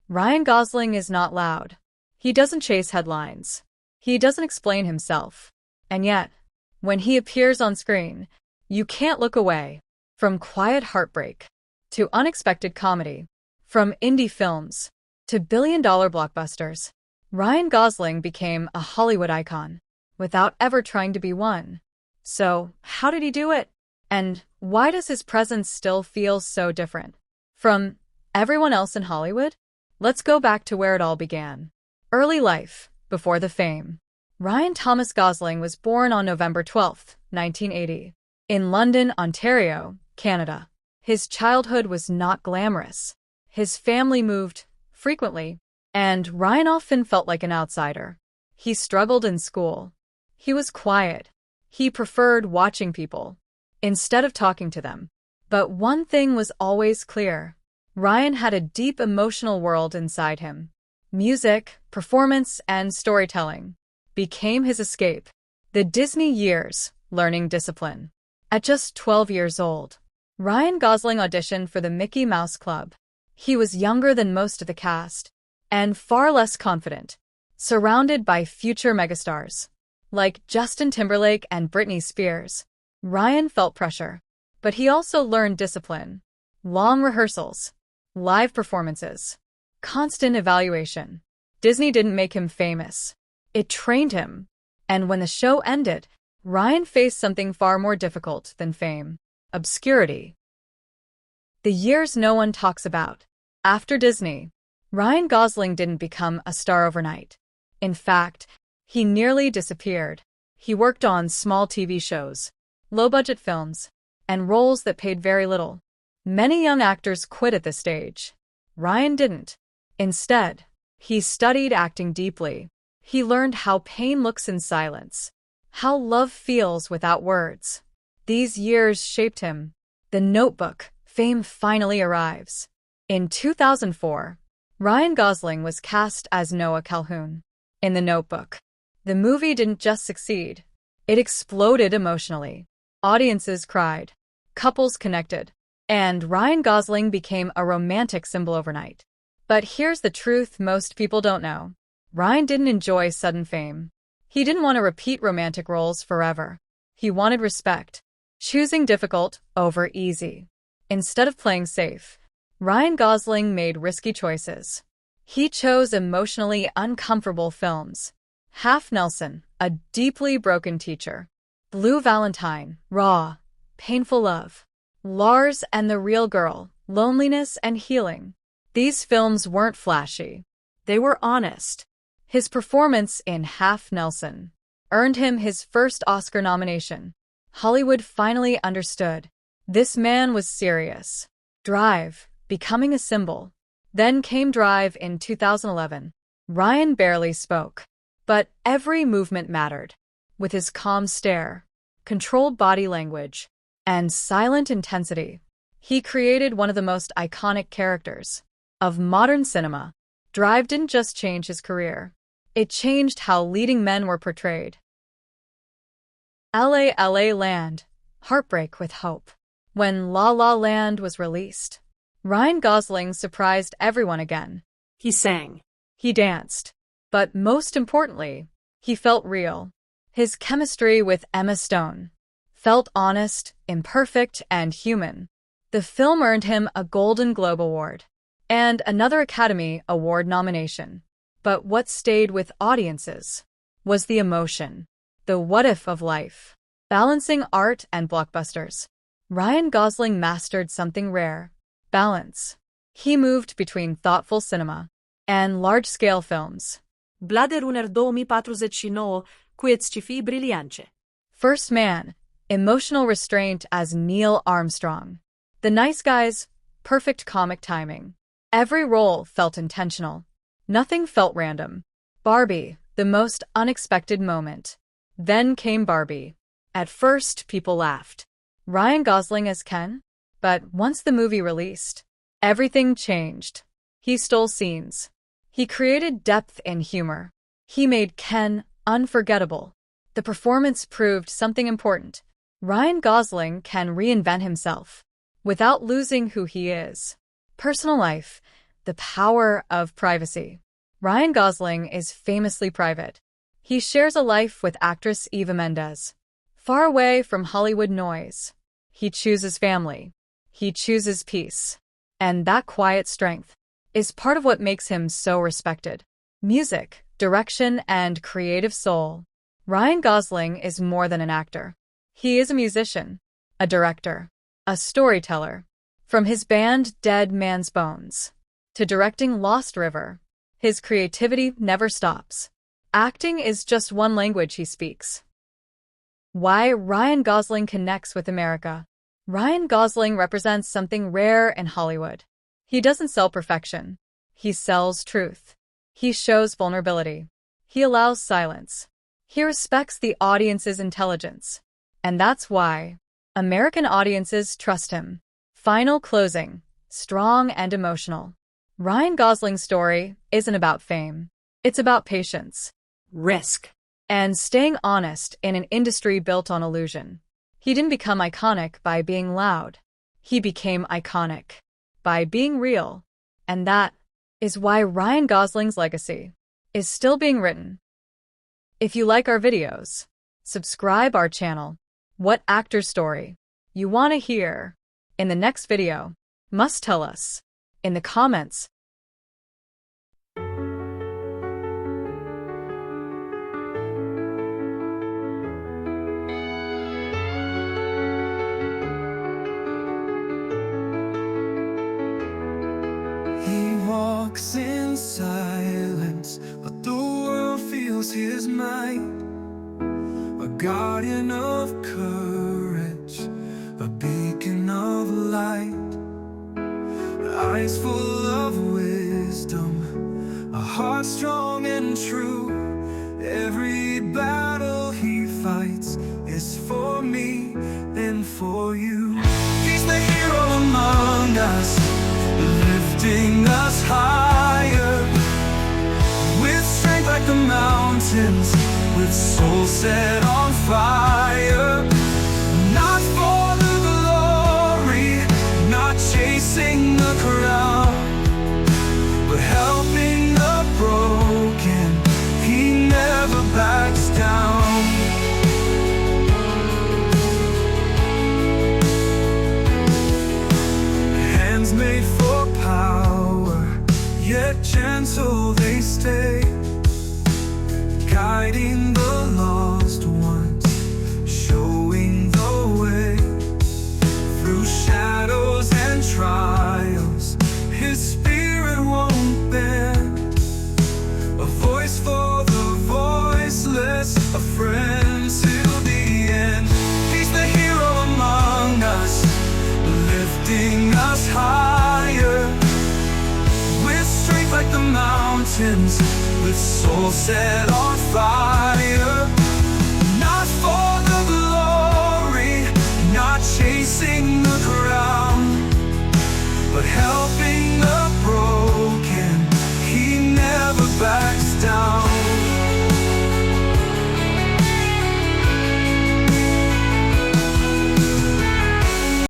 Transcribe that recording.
Ryan Gosling is not loud. He doesn't chase headlines. He doesn't explain himself. And yet, when he appears on screen, you can't look away. From quiet heartbreak to unexpected comedy, from indie films to billion-dollar blockbusters, Ryan Gosling became a Hollywood icon without ever trying to be one. So, how did he do it? And why does his presence still feel so different from everyone else in Hollywood? Let's go back to where it all began. Early life, before the fame. Ryan Thomas Gosling was born on November 12, 1980, in London, Ontario, Canada. His childhood was not glamorous. His family moved frequently, and Ryan often felt like an outsider. He struggled in school. He was quiet. He preferred watching people instead of talking to them. But one thing was always clear. Ryan had a deep emotional world inside him. Music, performance, and storytelling became his escape. The Disney years, learning discipline. At just 12 years old, Ryan Gosling auditioned for the Mickey Mouse Club. He was younger than most of the cast, and far less confident, surrounded by future megastars like Justin Timberlake and Britney Spears. Ryan felt pressure, but he also learned discipline. Long rehearsals, live performances, constant evaluation. Disney didn't make him famous. It trained him. And when the show ended, Ryan faced something far more difficult than fame: obscurity. The years no one talks about. After Disney, Ryan Gosling didn't become a star overnight. In fact, he nearly disappeared. He worked on small TV shows, low-budget films, and roles that paid very little. Many young actors quit at this stage. Ryan didn't. Instead, he studied acting deeply. He learned how pain looks in silence, how love feels without words. These years shaped him. The Notebook, fame finally arrives. In 2004, Ryan Gosling was cast as Noah Calhoun in The Notebook. The movie didn't just succeed. It exploded emotionally. Audiences cried. Couples connected. And Ryan Gosling became a romantic symbol overnight. But here's the truth most people don't know. Ryan didn't enjoy sudden fame. He didn't want to repeat romantic roles forever. He wanted respect, choosing difficult over easy. Instead of playing safe, Ryan Gosling made risky choices. He chose emotionally uncomfortable films. Half Nelson, a deeply broken teacher. Blue Valentine, raw, painful love. Lars and the Real Girl, loneliness and healing. These films weren't flashy. They were honest. His performance in Half Nelson earned him his first Oscar nomination. Hollywood finally understood. This man was serious. Drive, becoming a symbol. Then came Drive in 2011. Ryan barely spoke, but every movement mattered. With his calm stare, controlled body language, and silent intensity, he created one of the most iconic characters of modern cinema. Drive didn't just change his career. It changed how leading men were portrayed. LA Land, heartbreak with hope. When La La Land was released, Ryan Gosling surprised everyone again. He sang. He danced. But most importantly, he felt real. His chemistry with Emma Stone felt honest, imperfect, and human. The film earned him a Golden Globe Award and another Academy Award nomination. But what stayed with audiences was the emotion, the what-if of life. Balancing art and blockbusters, Ryan Gosling mastered something rare: balance. He moved between thoughtful cinema and large-scale films. Blade Runner 2049, cu îți fi brilhante. First Man, emotional restraint as Neil Armstrong. The Nice Guys, perfect comic timing. Every role felt intentional. Nothing felt random. Barbie, the most unexpected moment. Then came Barbie. At first, people laughed. Ryan Gosling as Ken? But once the movie released, everything changed. He stole scenes. He created depth and humor. He made Ken unforgettable. The performance proved something important. Ryan Gosling can reinvent himself without losing who he is. Personal life. The power of privacy. Ryan Gosling is famously private. He shares a life with actress Eva Mendes. Far away from Hollywood noise. He chooses family. He chooses peace. And that quiet strength is part of what makes him so respected. Music, direction, and creative soul. Ryan Gosling is more than an actor. He is a musician, a director, a storyteller. From his band Dead Man's Bones to directing Lost River, his creativity never stops. Acting is just one language he speaks. Why Ryan Gosling connects with America. Ryan Gosling represents something rare in Hollywood. He doesn't sell perfection. He sells truth. He shows vulnerability. He allows silence. He respects the audience's intelligence. And that's why American audiences trust him. Final closing. Strong and emotional. Ryan Gosling's story isn't about fame. It's about patience, Risk. and staying honest in an industry built on illusion. He didn't become iconic by being loud. He became iconic by being real. And that is why Ryan Gosling's legacy is still being written. If you like our videos, subscribe our channel. What actor story you want to hear in the next video? Must tell us in the comments. He walks in silence, but the world feels his might. A guardian of courage, a beacon of light. Eyes full of wisdom, a heart strong and true. Every battle he fights is for me and for you. He's the hero among us, lifting us higher. With strength like the mountains, with soul set on fire. Not for the glory, not chasing the crown, but helping the broken. He never backs down. Hands made for power, yet gentle they stay, guiding the lost ones, showing the way. Through shadows and trials, his spirit won't bend. A voice for the voiceless, a friend till the end. He's the hero among us, lifting us higher. With strength like the mountains, with soul set on fire.